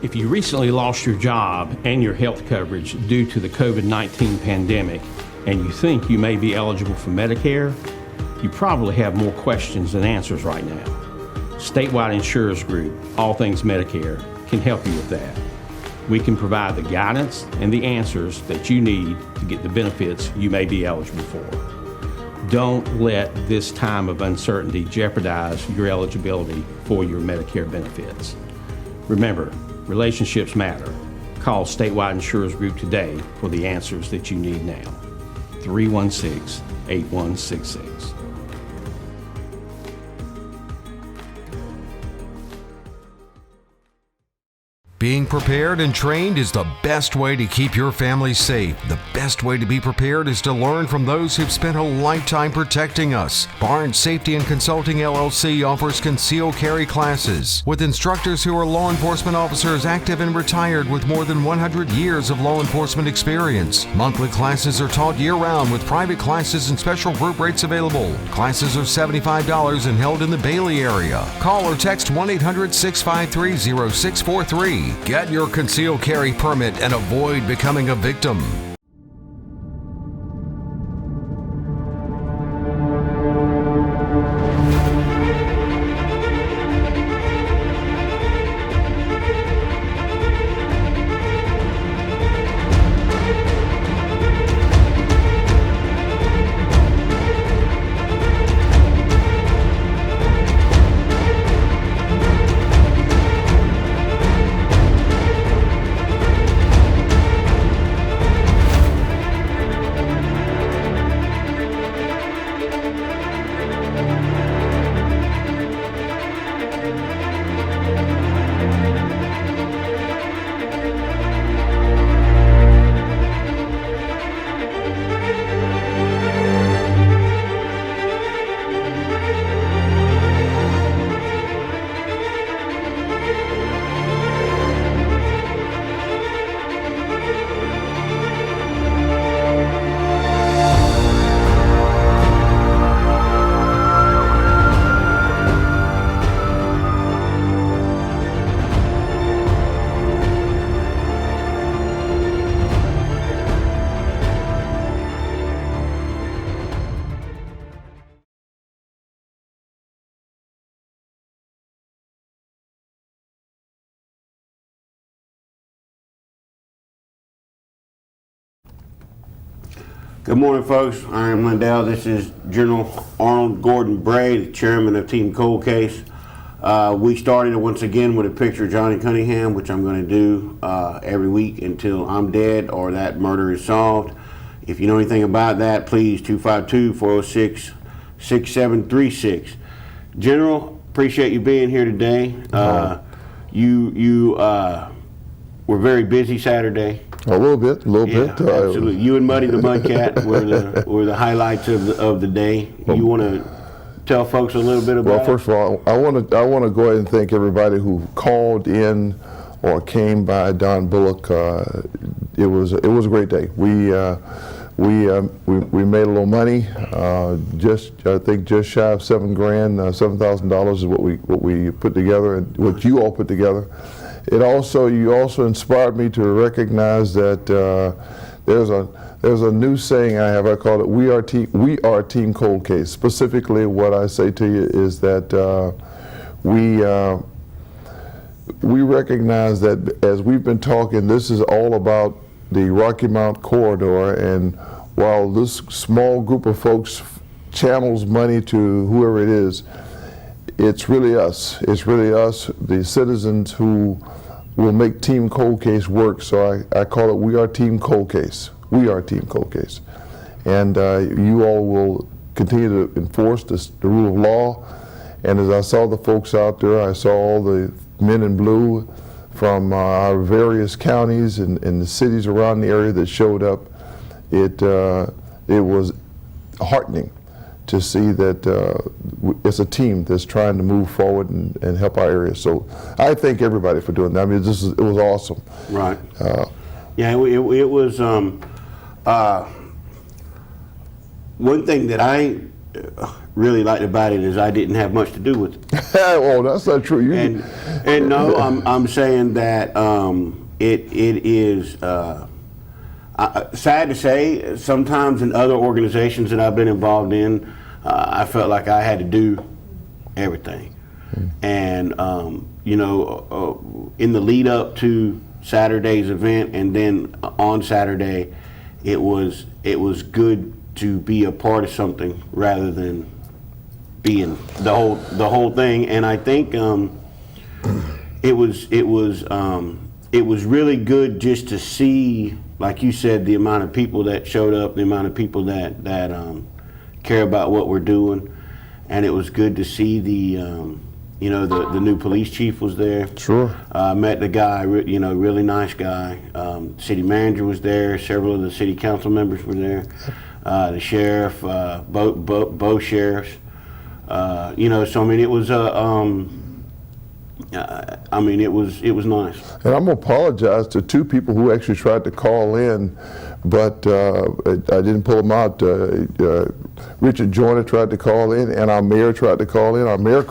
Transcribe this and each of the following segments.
If you recently lost your job and your health coverage due to the COVID-19 pandemic and you think you may be eligible for Medicare, you probably have more questions than answers right now. Statewide Insurers Group, All Things Medicare, can help you with that. We can provide the guidance and the answers that you need to get the benefits you may be eligible for. Don't let this time of uncertainty jeopardize your eligibility for your Medicare benefits. Remember, relationships matter. Call Statewide Insurers Group today for the answers that you need now. 316-8166. Being prepared and trained is the best way to keep your family safe. The best way to be prepared is to learn from those who've spent a lifetime protecting us. Barnes Safety and Consulting LLC offers concealed carry classes with instructors who are law enforcement officers active and retired with more than 100 years of law enforcement experience. Monthly classes are taught year-round with private classes and special group rates available. Classes are $75 and held in the Bailey area. Call or text 1-800-653-0643. Get your concealed carry permit and avoid becoming a victim. Good morning, folks. I am Lindell. This is General Arnold Gordon Bray, the chairman of Team Cold Case. We started once again with a picture of Johnny Cunningham, which I'm going to do every week until I'm dead or that murder is solved. If you know anything about that, please 252-406-6736. General, appreciate you being here today. You were very busy Saturday. A little bit. Absolutely. You and Muddy the Mudcat were the highlights of the day. You want to tell folks a little bit about? Well, first of all, I want to go ahead and thank everybody who called in or came by Don Bullock. It was a great day. We made a little money. I think just shy of $7,000 is what we put together and what you all put together. You also inspired me to recognize that there's a new saying I have. I call it we are Team Cold Case. Specifically, what I say to you is that we recognize that as we've been talking, this is all about the Rocky Mount corridor, and while this small group of folks channels money to whoever it is, it's really us. It's really us, the citizens, who will make Team Cold Case work. So I call it we are Team Cold Case. We are Team Cold Case. And you all will continue to enforce the rule of law. And as I saw the folks out there, I saw all the men in blue from our various counties and the cities around the area that showed up. It was heartening to see that it's a team that's trying to move forward and help our area. So I thank everybody for doing that. I mean, it was awesome. Right. Yeah, it was one thing that I really liked about it is I didn't have much to do with it. Oh, that's not true. And no, I'm saying that it is sad to say. Sometimes in other organizations that I've been involved in, I felt like I had to do everything. And in the lead up to Saturday's event, and then on Saturday, it was good to be a part of something rather than being the whole thing. And I think it was really good just to see, like you said, the amount of people that showed up, the amount of people that care about what we're doing, and it was good to see the new police chief was there. Sure. Met the guy, really nice guy. City manager was there. Several of the city council members were there. The sheriff, both sheriffs. So I mean, it was it was nice. And I'm gonna apologize to two people who actually tried to call in, but I didn't pull them out. Richard Joyner tried to call in, and our mayor tried to call in. Our mayor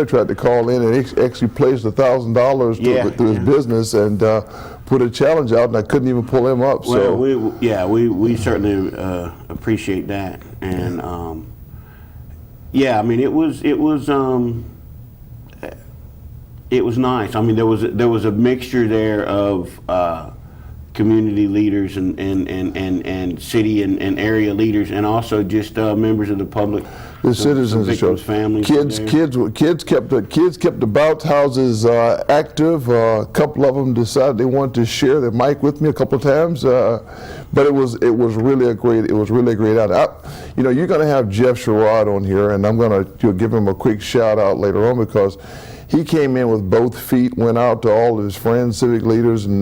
tried to call in and actually pledged $1,000 to his business and put a challenge out, and I couldn't even pull him up. Well, we certainly appreciate that, and I mean, it was nice. I mean, there was a mixture there of community leaders and city and area leaders, and also just members of the public, the citizens, victims' families. Kids kept the bounce houses active. A couple of them decided they wanted to share their mic with me a couple of times, but it was really a great out. You're going to have Jeff Sherrod on here, and I'm going to give him a quick shout out later on, because he came in with both feet, went out to all of his friends, civic leaders and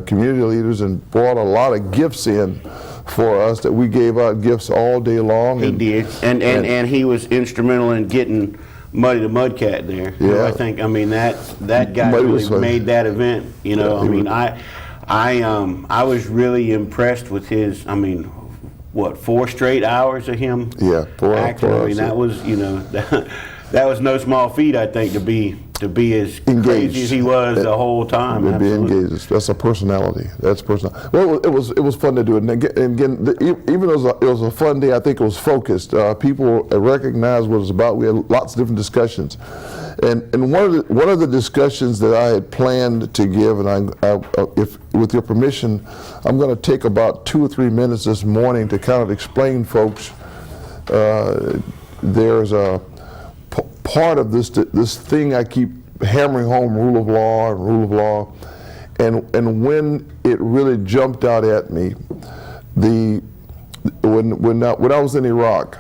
community leaders, and brought a lot of gifts in for us. That we gave out gifts all day long. He did, and he was instrumental in getting Muddy the Mudcat there. Yeah. I think, that guy really made that event. I was really impressed with his. 4 straight hours of him. Yeah, 4 acting. hours. That was that was no small feat, I think, to be as engaged. Crazy as he was the whole time. To be engaged. That's a personality. That's personal. Well, it was fun to do it. And again, even though it was a fun day, I think it was focused. People recognized what it was about. We had lots of different discussions, and one of the discussions that I had planned to give, and if with your permission, I'm going to take about 2 or 3 minutes this morning to kind of explain, folks. There's a part of this thing I keep hammering home, rule of law, and when it really jumped out at me, when I was in Iraq,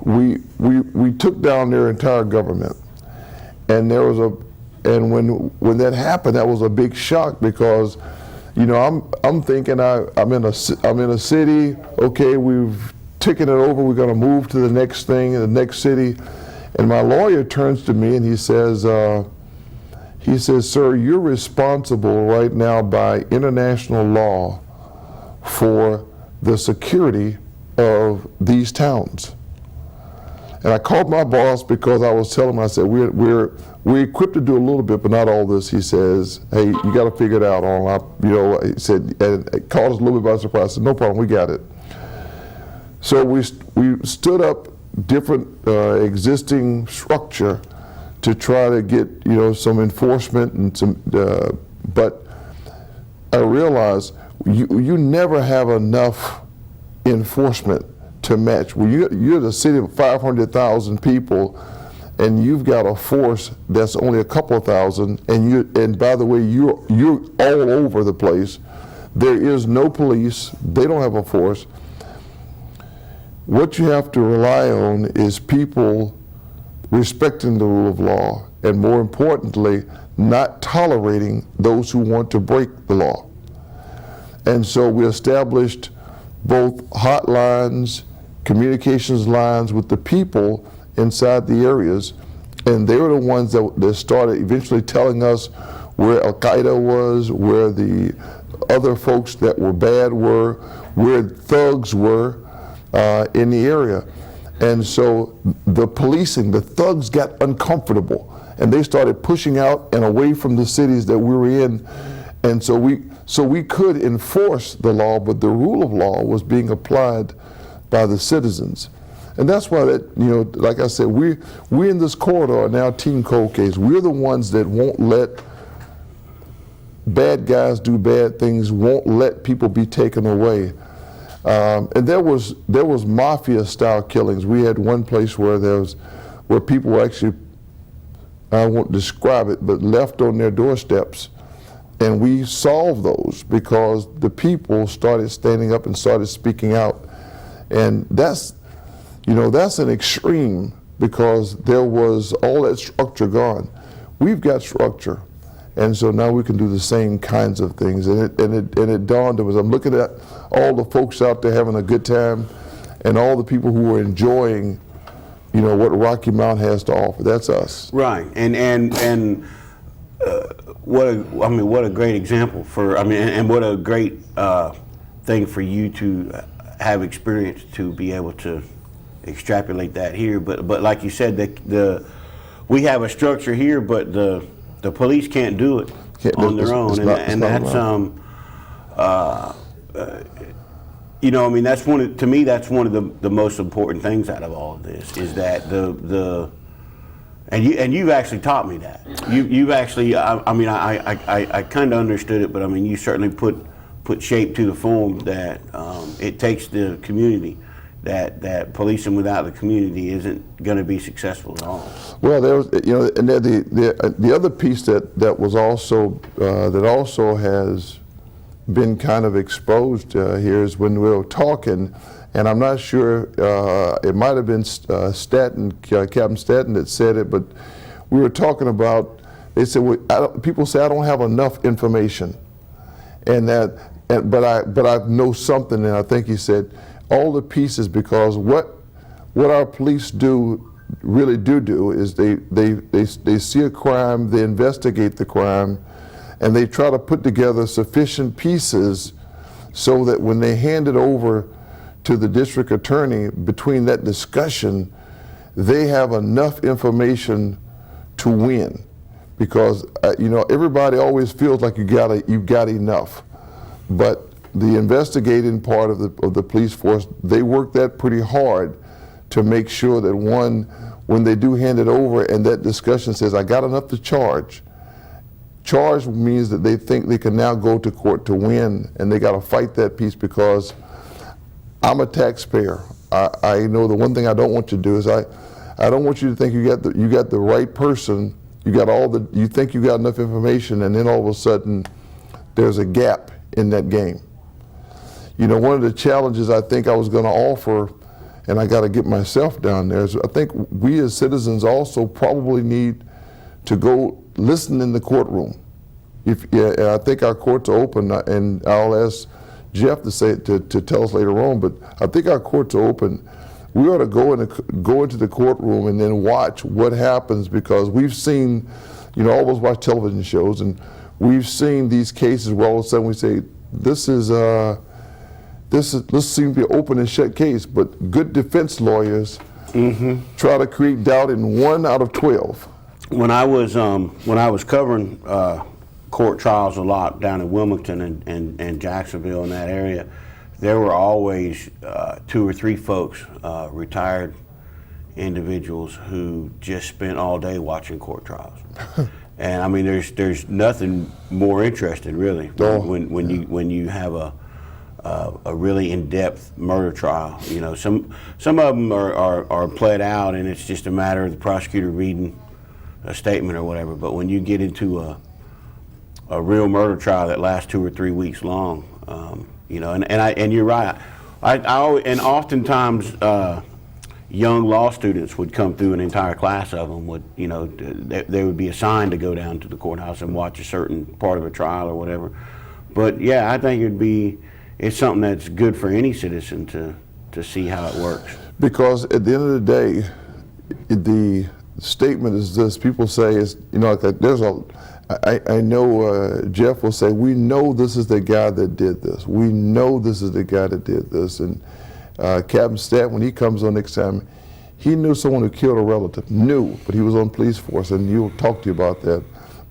we took down their entire government, and when that happened, that was a big shock, because I'm thinking I'm in a city. Okay, we've taken it over. We're going to move to the next thing, the next city. And my lawyer turns to me and he says, "Sir, you're responsible right now by international law for the security of these towns." And I called my boss, because I was telling him, I said, we're equipped to do a little bit, but not all this. He says, "Hey, you got to figure it out." He said, and it caught us a little bit by surprise. I said, "No problem, we got it." So we stood up different existing structure to try to get some enforcement and some, but I realized you never have enough enforcement to match. Well, you're the city of 500,000 people, and you've got a force that's only a couple of thousand, and by the way, you're all over the place. There is no police. They don't have a force. What you have to rely on is people respecting the rule of law, and more importantly, not tolerating those who want to break the law. And so we established both hotlines, communications lines with the people inside the areas, and they were the ones that started eventually telling us where Al-Qaeda was, where the other folks that were bad were, where thugs were in the area. And so the policing, the thugs got uncomfortable, and they started pushing out and away from the cities that we were in. And so we could enforce the law, but the rule of law was being applied by the citizens. And that's why that, you know, like I said, we're in this corridor now, Team Cold Case. We're the ones that won't let bad guys do bad things, won't let people be taken away. And there was mafia style killings. We had one place where people were actually, I won't describe it, but left on their doorsteps. And we solved those because the people started standing up and started speaking out. And that's an extreme, because there was all that structure gone. We've got structure. And so now we can do the same kinds of things. And it dawned on us. I'm looking at all the folks out there having a good time, and all the people who are enjoying, you know, what Rocky Mount has to offer. That's us. Right. And what a great example and what a great thing for you to have experience to be able to extrapolate that here. But like you said, we have a structure here, but the police can't do it on their own, and that's you know, I mean, that's one of the most important things out of all of this, is that and you've actually taught me that. You've actually, I kind of understood it, but I mean, you certainly put shape to the form that it takes the community. That policing without the community isn't going to be successful at all. Well, there was, you know, and the other piece that was also that also has been kind of exposed here is when we were talking, and I'm not sure, it might have been Captain Stanton that said it, but we were talking about, they said, people say I don't have enough information, but I know something, and I think he said all the pieces, because what our police really do is they see a crime, they investigate the crime, and they try to put together sufficient pieces so that when they hand it over to the district attorney, between that discussion, they have enough information to win. Because you know, everybody always feels like you got enough, but the investigating part of the police force, they work that pretty hard to make sure that when they do hand it over and that discussion says, I got enough to charge. Charge means that they think they can now go to court to win, and they got to fight that piece, because I'm a taxpayer. I know the one thing I don't want you to do is I don't want you to think you got the right person, you think you got enough information, and then all of a sudden there's a gap in that game. You know, one of the challenges I think I was going to offer, and I got to get myself down there, is I think we as citizens also probably need to go listen in the courtroom. And I think our courts are open, and I'll ask Jeff to tell us later on, but I think our courts are open. We ought to go into the courtroom and then watch what happens, because we've seen, you know, all of us watch television shows, and we've seen these cases where all of a sudden we say, this seems to be an open and shut case, but good defense lawyers try to create doubt in 1 out of 12. When I was covering court trials a lot down in Wilmington and Jacksonville, in that area, there were always 2 or 3 folks, retired individuals, who just spent all day watching court trials. And I mean, there's nothing more interesting, really, when you have a really in-depth murder trial. You know, some of them are pled out, and it's just a matter of the prosecutor reading a statement or whatever. But when you get into a real murder trial that lasts 2 or 3 weeks long, you know, and you're right. And oftentimes young law students would come through, an entire class of them would, you know, they would be assigned to go down to the courthouse and watch a certain part of a trial or whatever. But yeah, I think it's something that's good for any citizen to see how it works. Because at the end of the day, the statement is this: people say, is, you know, I know Jeff will say, we know this is the guy that did this. We know this is the guy that did this. And Captain Stat, when he comes on next time, He knew someone who killed a relative, but he was on police force, and he'll talk to you about that.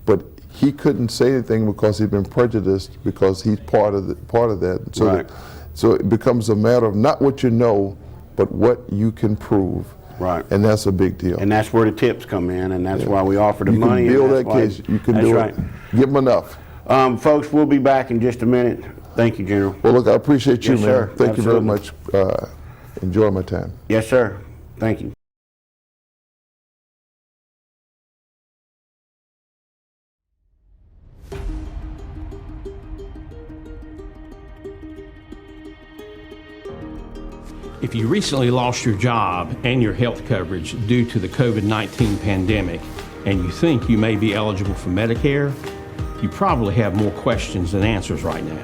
But he couldn't say anything because he'd been prejudiced because he's part of that. So, Right. so it becomes a matter of not what you know, but what you can prove. Right. And that's a big deal. And that's where the tips come in, and that's why we offer the you money. can build and that that's case. why- You can that's do right. it. Give them enough. Folks, we'll be back in just a minute. Thank you, General. Well, look, I appreciate you, Yes, man. sir. Thank you very Absolutely. much. Enjoy my time. Yes, sir. Thank you. If you recently lost your job and your health coverage due to the COVID-19 pandemic, and you think you may be eligible for Medicare, you probably have more questions than answers right now.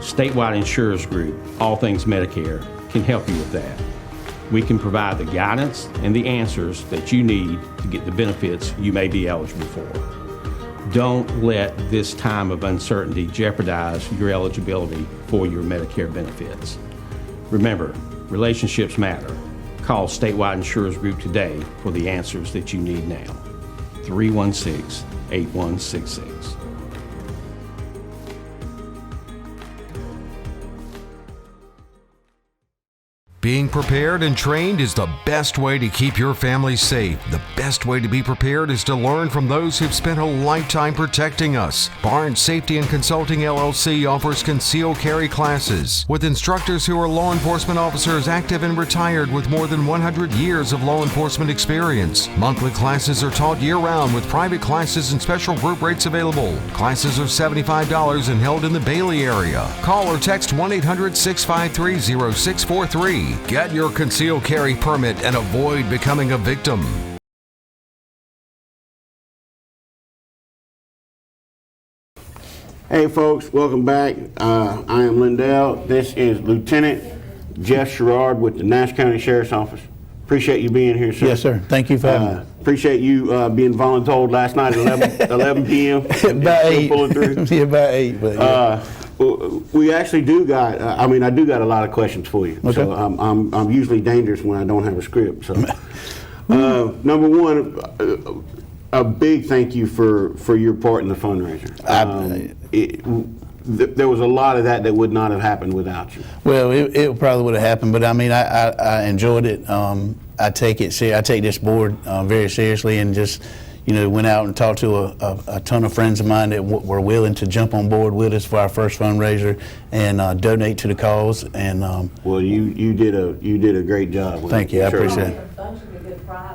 Statewide Insurers Group, All Things Medicare, can help you with that. We can provide the guidance and the answers that you need to get the benefits you may be eligible for. Don't let this time of uncertainty jeopardize your eligibility for your Medicare benefits. Remember, relationships matter. Call Statewide Insurers Group today for the answers that you need now. 316-8166. Being prepared and trained is the best way to keep your family safe. The best way to be prepared is to learn from those who've spent a lifetime protecting us. Barnes Safety and Consulting LLC offers concealed carry classes with instructors who are law enforcement officers active and retired with more than 100 years of law enforcement experience. Monthly classes are taught year-round with private classes and special group rates available. Classes are $75 and held in the Bailey area. Call or text 1-800-653-0643. Get your concealed carry permit and avoid becoming a victim. Hey folks, welcome back. I am Lindell. This is Lieutenant Jeff Sherrard with the Nash County Sheriff's Office. Appreciate you being here, sir. Yes, sir. Thank you for having me. Appreciate you being voluntold last night at 11 p.m. About Still 8. pulling through. Yeah, about 8. But yeah. We actually do got. I do got a lot of questions for you. Okay. So I'm usually dangerous when I don't have a script. So number one, a big thank you for your part in the fundraiser. There was a lot of that would not have happened without you. Well, it probably would have happened, but I mean, I enjoyed it. I take this board very seriously, and just went out and talked to a ton of friends of mine that were willing to jump on board with us for our first fundraiser and donate to the cause. And well, you did a great job. Thank you. I appreciate it.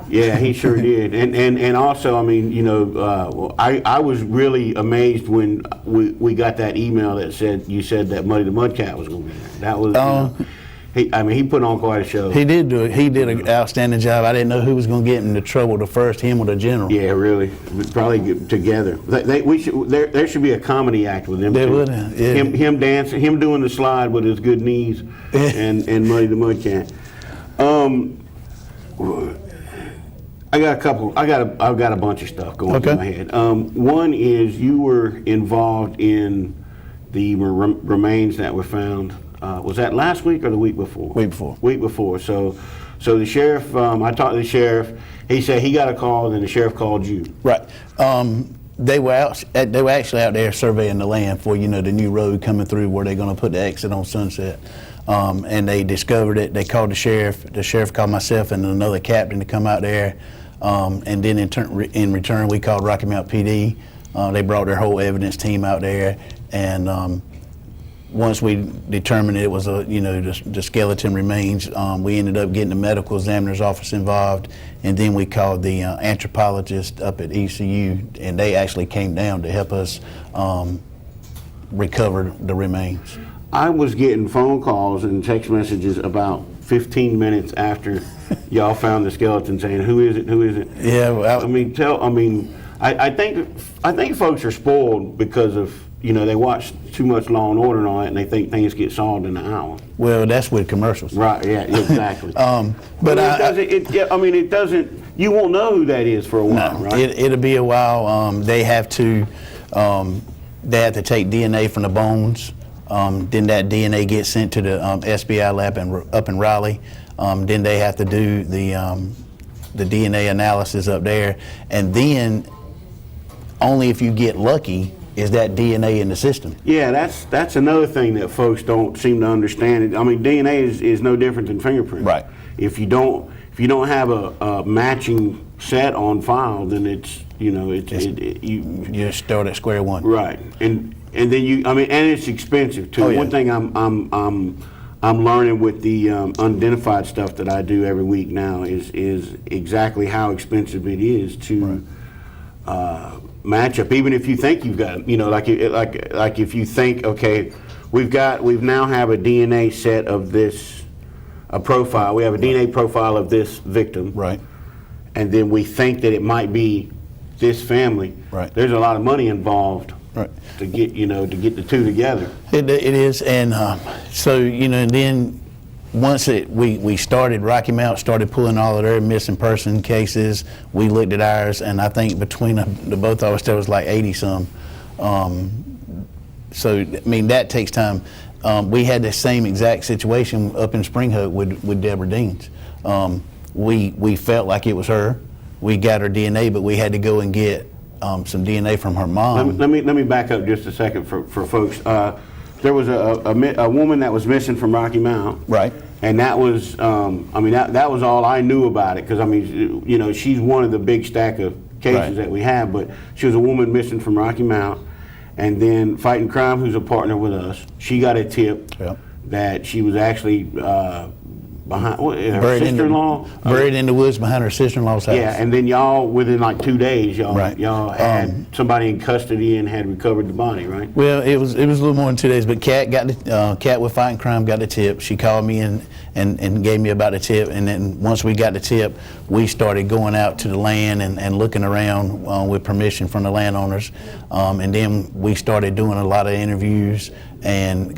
Yeah, he sure did, and also, I mean, I was really amazed when we got that email that you said that Muddy the Mudcat was going to be there. That was, he put on quite a show. He did do it. He did an outstanding job. I didn't know who was going to get into trouble the first, him or the general. Yeah, really, we'd probably get together. There should be a comedy act with them. There too. would, yeah. Him dancing, him doing the slide with his good knees, and Muddy the Mudcat. I've got a bunch of stuff going through my head. One is you were involved in the remains that were found. Was that last week or the week before? Week before. Week before. So the sheriff. I talked to the sheriff. He said he got a call, and the sheriff called you. Right. They were actually out there surveying the land for the new road coming through where they're going to put the exit on Sunset. And they discovered it. They called the sheriff. The sheriff called myself and another captain to come out there. And then in return, we called Rocky Mount PD. They brought their whole evidence team out there. And once we determined it was the skeleton remains, we ended up getting the medical examiner's office involved. And then we called the anthropologist up at ECU, and they actually came down to help us recover the remains. I was getting phone calls and text messages about 15 minutes after y'all found the skeleton saying, "Who is it? Who is it?" Yeah, well, I think folks are spoiled because of they watch too much Law and Order and all that, and they think things get solved in an hour. well, that's with commercials. Right? Yeah. Exactly. But it doesn't. You won't know who that is for a while, right? It'll be a while. They have to take DNA from the bones Then that DNA gets sent to the SBI lab up in Raleigh. Then they have to do the DNA analysis up there, and then only if you get lucky is that DNA in the system. Yeah, that's another thing that folks don't seem to understand. I mean, DNA is no different than fingerprints. Right. If you don't have a matching set on file, then you just start at square one. Right. And then and it's expensive too. Oh, yeah. One thing I'm learning with the unidentified stuff that I do every week now is exactly how expensive it is to match up. Even if you think you've got, like if you think, okay, we've now have a DNA set of this, a profile. We have a DNA profile of this victim. Right. And then we think that it might be this family. Right. There's a lot of money involved. Right. To get the two together. It is, and so and then once we started, Rocky Mount started pulling all of their missing person cases. We looked at ours, and I think between the both of us there was like 80 some. So I mean that takes time. We had the same exact situation up in Spring Hope with Deborah Deans. We felt like it was her. We got her DNA, but we had to go and get some DNA from her mom. Let me back up just a second for folks. There was a woman that was missing from Rocky Mount. Right. And that was, that was all I knew about it, because she's one of the big stack of cases Right. that we have. But she was a woman missing from Rocky Mount, and then Fighting Crime, who's a partner with us, she got a tip that she was actually behind her sister-in-law. Buried in the woods behind her sister-in-law's house. Yeah, and then y'all, within like 2 days, Right. y'all had somebody in custody and had recovered the body, right? Well, it was a little more than 2 days, but Kat with Fighting Crime got the tip. She called me and gave me about the tip, and then once we got the tip, we started going out to the land and looking around with permission from the landowners, and then we started doing a lot of interviews, and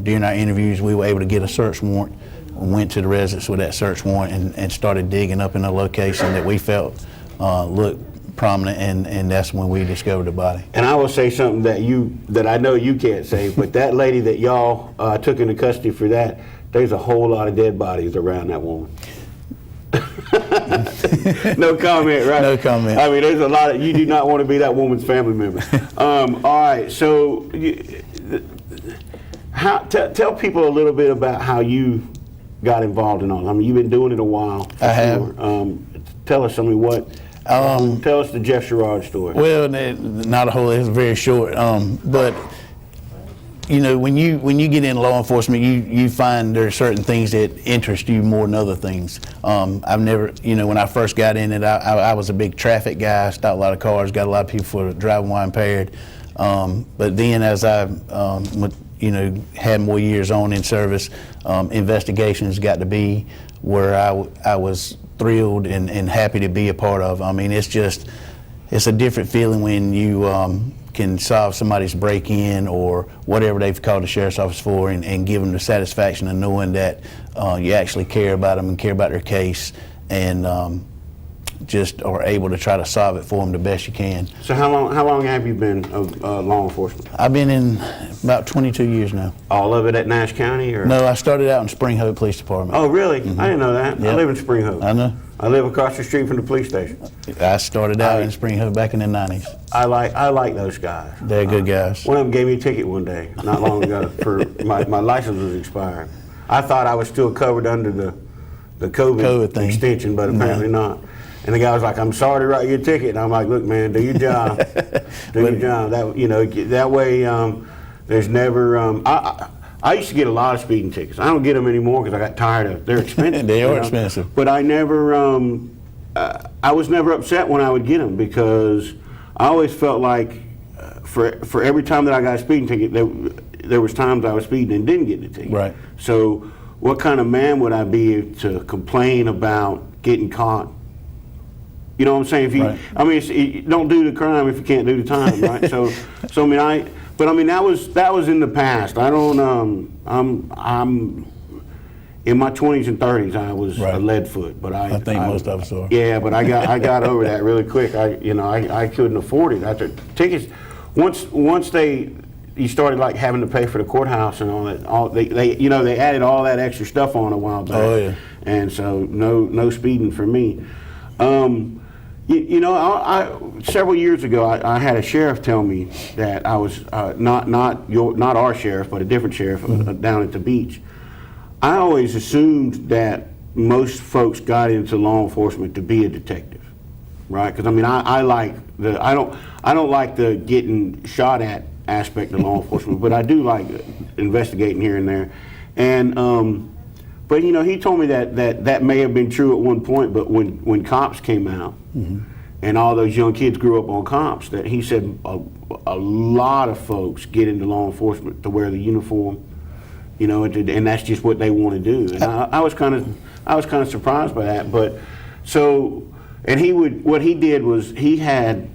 during our interviews, we were able to get a search warrant. Went to the residence with that search warrant and started digging up in a location that we felt looked prominent, and that's when we discovered the body. And I will say something that I know you can't say, but that lady that y'all took into custody for that, there's a whole lot of dead bodies around that woman. No comment, right? No comment. I mean, there's a lot of, you do not want to be that woman's family member. All right, so tell people a little bit about how you got involved in all. I mean, you've been doing it a while. I have. Tell us, tell us the Jeff Sherrod story. Well, not a whole. It's very short. But when you get in law enforcement, you find there are certain things that interest you more than other things. I've never, when I first got in it, I was a big traffic guy. I stopped a lot of cars, got a lot of people for driving while impaired. But then as I had more years on in service, investigations got to be where I was thrilled and happy to be a part of. I mean, it's a different feeling when you can solve somebody's break-in or whatever they've called the sheriff's office for, and give them the satisfaction of knowing that you actually care about them and care about their case, and just are able to try to solve it for them the best you can. So how long have you been law enforcement? I've been in about 22 years now. All of it at Nash County, or? No, I started out in Spring Hope Police Department. Oh, really? I didn't know that. Yep. I live in Spring Hope. I know. I live across the street from the police station. I started out in Spring Hope back in the 90s. I like those guys. They're good guys. One of them gave me a ticket one day, not long ago, for my license was expired. I thought I was still covered under the COVID thing. extension, but apparently not. And the guy was like, "I'm sorry to write you a ticket." And I'm like, "Look, man, do your job. Do your job. That way, there's never." I used to get a lot of speeding tickets. I don't get them anymore because I got tired of. They're expensive. They are expensive. But I never. I was never upset when I would get them, because I always felt like for every time that I got a speeding ticket, there was times I was speeding and didn't get the ticket. Right. So what kind of man would I be to complain about getting caught? You know what I'm saying? If you, right. I mean, don't do the crime if you can't do the time, right? So I mean, that was in the past. I don't. I'm in my 20s and 30s. I was right. a lead foot, but I think most of us are. Yeah, but I got over that really quick. I couldn't afford it after tickets. Once they you started like having to pay for the courthouse and all that. They added all that extra stuff on a while back. Oh, yeah. And so no speeding for me. Several years ago, I had a sheriff tell me that I was not our sheriff, but a different sheriff down at the beach. I always assumed that most folks got into law enforcement to be a detective, right? Because I mean, I don't like the getting shot at aspect of law enforcement, but I do like investigating here and there. And but he told me that may have been true at one point, but when cops came out and all those young kids grew up on cops, that he said a lot of folks get into law enforcement to wear the uniform, and that's just what they want to do. And I was kind of surprised by that. But so, and what he did was he had,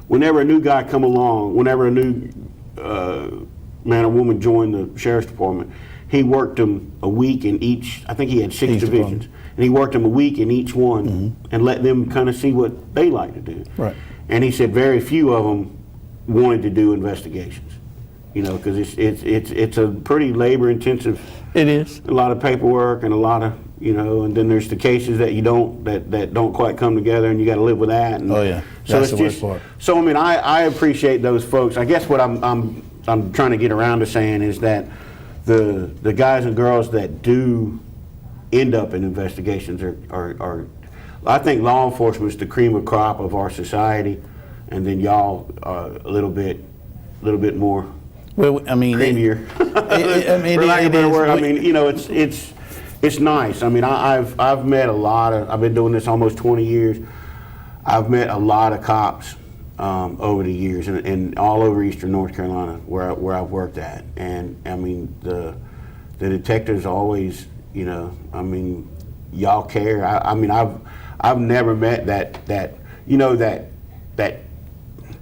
whenever a new guy come along, whenever a new man or woman joined the sheriff's department, he worked them a week in each. I think he had 6 divisions, and he worked them a week in each one and let them kind of see what they like to do. Right. And he said very few of them wanted to do investigations, because it's a pretty labor intensive. It is a lot of paperwork and a lot of and then there's the cases that that don't quite come together, and you got to live with that. And oh yeah, so that's it's the worst part. So I mean, I appreciate those folks. I guess what I'm trying to get around to saying is that the guys and girls that do end up in investigations are I think law enforcement is the cream of crop of our society, and then y'all are a little bit more. Well, I mean, creamier. For lack of a better word, I mean, it's nice. I mean, I've met a lot of. I've been doing this almost 20 years. I've met a lot of cops over the years, and all over Eastern North Carolina where I've worked at. And I mean, the detectives always, I mean, y'all care. I mean, I've never met that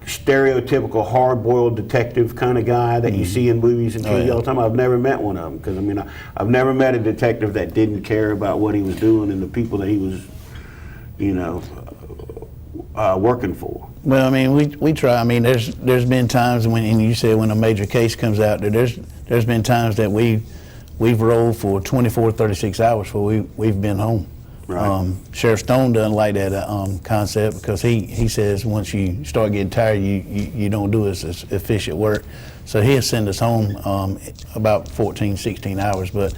stereotypical hard-boiled detective kind of guy that you see in movies and TV all the time. I've never met one of them, because I mean, I've never met a detective that didn't care about what he was doing and the people that he was, working for. Well, I mean, we try. I mean, there's been times and you said when a major case comes out, there's been times that we've rolled for 24, 36 hours before we've been home. Right. Sheriff Stone doesn't like that concept, because he says once you start getting tired, you don't do as efficient work. So he'll send us home about 14, 16 hours. But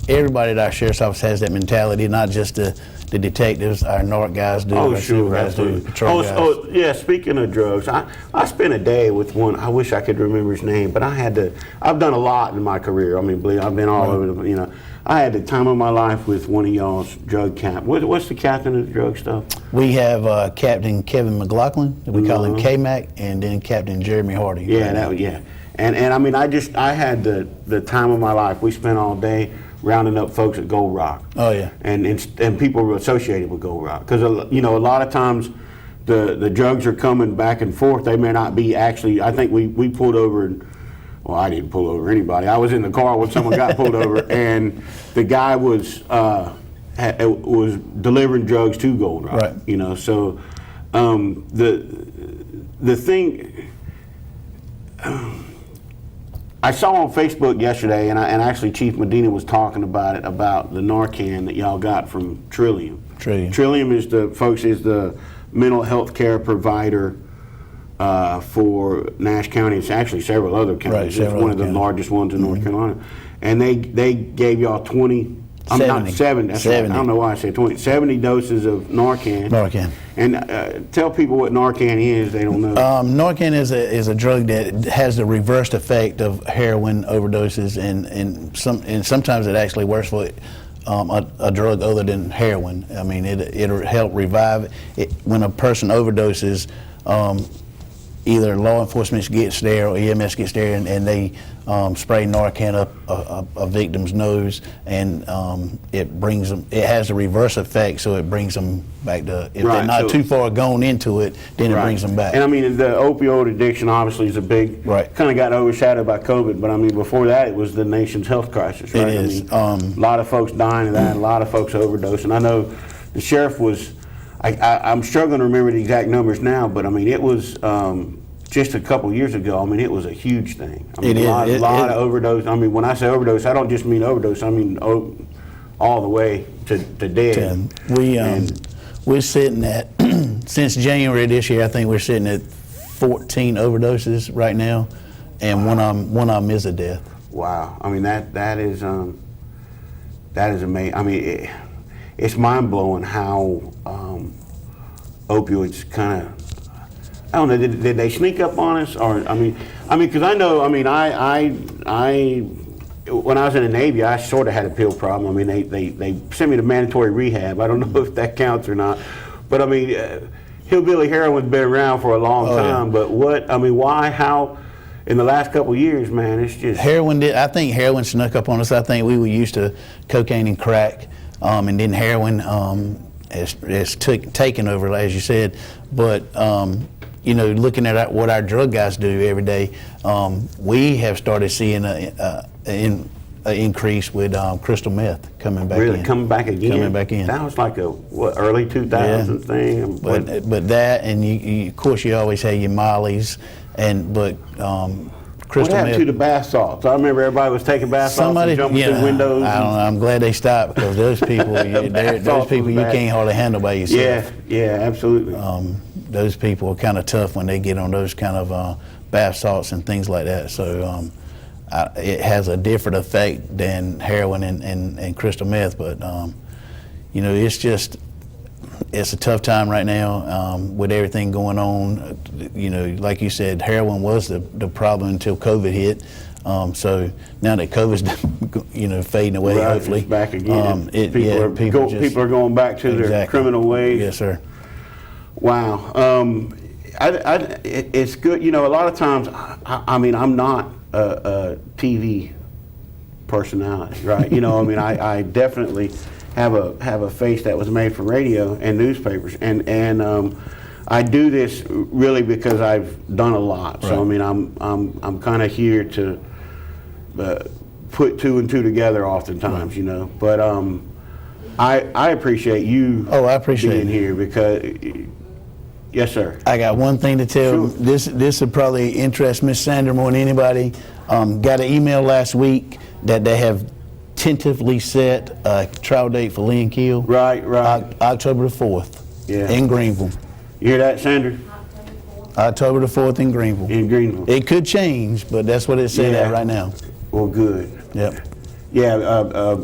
everybody at our sheriff's office has that mentality, not just the detectives, our NARC guys do, our supervisors do, patrol guys. Oh, yeah, speaking of drugs, I spent a day with one, I wish I could remember his name, but I've done a lot in my career. I mean, I've been all over I had the time of my life with one of y'all's drug cap. What's the captain of the drug stuff? We have Captain Kevin McLaughlin, we call him K-Mac, and then Captain Jeremy Hardy. Yeah, And I mean, I had the time of my life. We spent all day rounding up folks at Gold Rock. Oh yeah. And people were associated with Gold Rock, because a lot of times the drugs are coming back and forth. They may not be actually. I think we pulled over and. Well, I didn't pull over anybody. I was in the car when someone got pulled over, and the guy was delivering drugs to Gold Rock. Right. So the thing I saw on Facebook yesterday, and actually Chief Medina was talking about it, about the Narcan that y'all got from Trillium. Trillium is the mental health care provider for Nash County. It's actually several other counties. It's one of the largest ones in North Carolina. And they gave y'all 70. That's 70. Right. I don't know why I said 20. 70 doses of Narcan. And tell people what Narcan is. They don't know. Narcan is a drug that has the reversed effect of heroin overdoses, and sometimes it actually works for a drug other than heroin. I mean, it'll help revive it. When a person overdoses, either law enforcement gets there or EMS gets there, and they spray Narcan up a victim's nose, and it brings them. It has a reverse effect, so it brings them back to. If they're not too far gone into it, then it brings them back. And I mean, the opioid addiction obviously is a big. Kind of got overshadowed by COVID, but I mean, before that, it was the nation's health crisis. Right? It is. I mean, a lot of folks dying of that. A lot of folks overdosing. I know the sheriff was. I'm struggling to remember the exact numbers now, but I mean, it was just a couple years ago, I mean, it was a huge thing. I mean, It is. a lot of overdose. I mean, when I say overdose, I don't just mean overdose. I mean all the way to dead. We're sitting at since January this year. I think we're sitting at 14 overdoses right now, and one of them is a death. Wow. I mean, that is amazing. I mean, it's mind blowing how opioids kind of. I don't know. Did they sneak up on us, or I mean, because I know. I mean, I when I was in the Navy, I sort of had a pill problem. I mean, they sent me to mandatory rehab. I don't know if that counts or not, but I mean, hillbilly heroin's been around for a long time. Yeah. But why, how? In the last couple of years, man, it's just heroin. I think heroin snuck up on us. I think we were used to cocaine and crack, and then heroin has taken over, as you said. But you know, looking at what our drug guys do every day, we have started seeing an increase with crystal meth coming back in. Really, coming back again? Coming back in. That was like a, early 2000 thing? But that, and you, of course, you always have your mollies, but crystal what happened meth. to the bath salts? I remember everybody was taking bath salts and jumping through windows. I don't know, I'm glad they stopped, because those people, those people you can't hardly handle by yourself. Yeah, absolutely. Those people are kind of tough when they get on those kind of bath salts and things like that. So it has a different effect than heroin and crystal meth. But you know, it's a tough time right now with everything going on. You know, like you said, heroin was the problem until COVID hit. So now that COVID's fading away, right, hopefully it's back again. People are going back to their criminal ways. Yes, sir. Wow. It's good. You know, a lot of times, I mean, I'm not a TV personality, right? You know, I mean, I definitely have a face that was made for radio and newspapers, and I do this really because I've done a lot. Right. So I mean, I'm kind of here to put two and two together oftentimes, right. You know. But I appreciate you. Oh, I appreciate being here because. Yes, sir. I got one thing to tell. Sure. This will probably interest Miss Sandra more than anybody. Got an email last week that they have tentatively set a trial date for Lynn Keel. Right. October the 4th. Yeah. In Greenville. You hear that, Sandra? October the 4th in Greenville. In Greenville. It could change, but that's what it's saying at right now. Well, good. Yep. Yeah.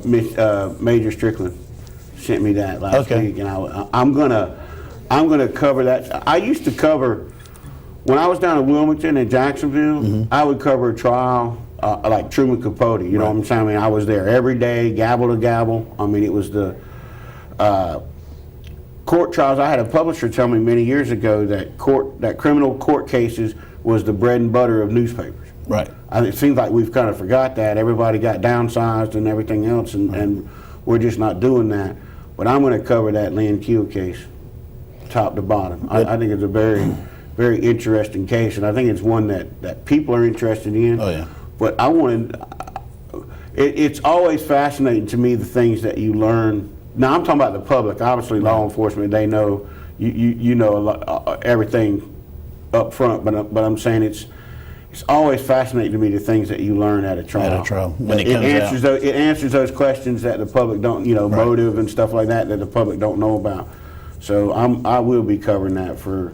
Major Strickland sent me that last week, and I'm gonna cover that. I used to cover, when I was down in Wilmington and Jacksonville, mm-hmm. I would cover a trial like Truman Capote. You know what I'm saying? I mean, I was there every day, gavel to gavel. I mean, it was the court trials. I had a publisher tell me many years ago that criminal court cases was the bread and butter of newspapers. Right. It seems like we've kind of forgot that. Everybody got downsized and everything else, and we're just not doing that. But I'm going to cover that Lynn Keel case, top to bottom. I think it's a very, very interesting case, and I think it's one that people are interested in. Oh, yeah. But it's always fascinating to me the things that you learn. Now I'm talking about the public. Obviously, law enforcement, they know you know a lot, everything up front. But I'm saying it's always fascinating to me the things that you learn at a trial. At a trial, when it answers those questions that the public don't, motive and stuff like that the public don't know about. So I will be covering that for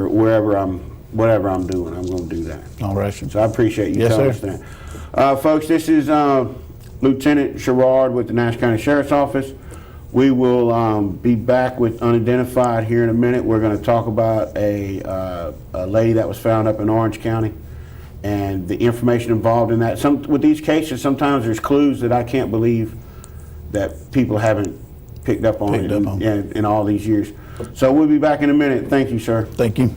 whatever I'm doing. I'm going to do that. All right. So I appreciate you telling us that. Folks, this is Lieutenant Sherrard with the Nash County Sheriff's Office. We will be back with Unidentified here in a minute. We're going to talk about a lady that was found up in Orange County and the information involved in that. With these cases, sometimes there's clues that I can't believe that people haven't picked up on in all these years. So we'll be back in a minute. Thank you, sir. Thank you.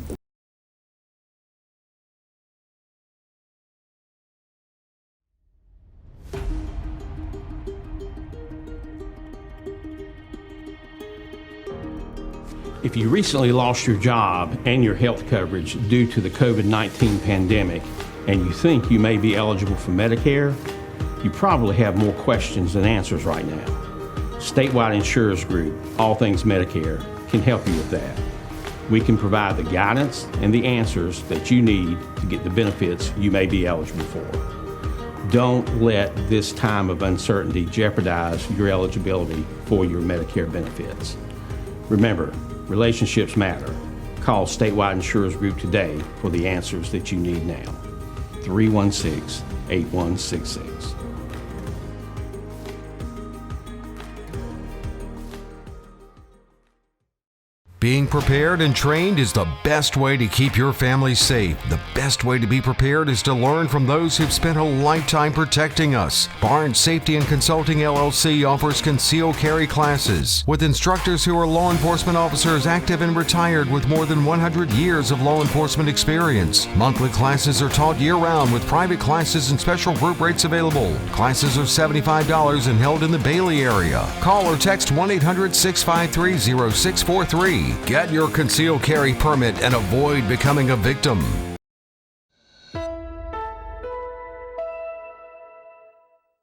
If you recently lost your job and your health coverage due to the COVID-19 pandemic, and you think you may be eligible for Medicare, you probably have more questions than answers right now. Statewide Insurers Group, All Things Medicare, can help you with that. We can provide the guidance and the answers that you need to get the benefits you may be eligible for. Don't let this time of uncertainty jeopardize your eligibility for your Medicare benefits. Remember, relationships matter. Call Statewide Insurers Group today for the answers that you need now. 316-8166. Being prepared and trained is the best way to keep your family safe. The best way to be prepared is to learn from those who've spent a lifetime protecting us. Barnes Safety and Consulting LLC offers concealed carry classes with instructors who are law enforcement officers active and retired with more than 100 years of law enforcement experience. Monthly classes are taught year-round with private classes and special group rates available. Classes are $75 and held in the Bailey area. Call or text 1-800-653-0643. Get your concealed carry permit and avoid becoming a victim.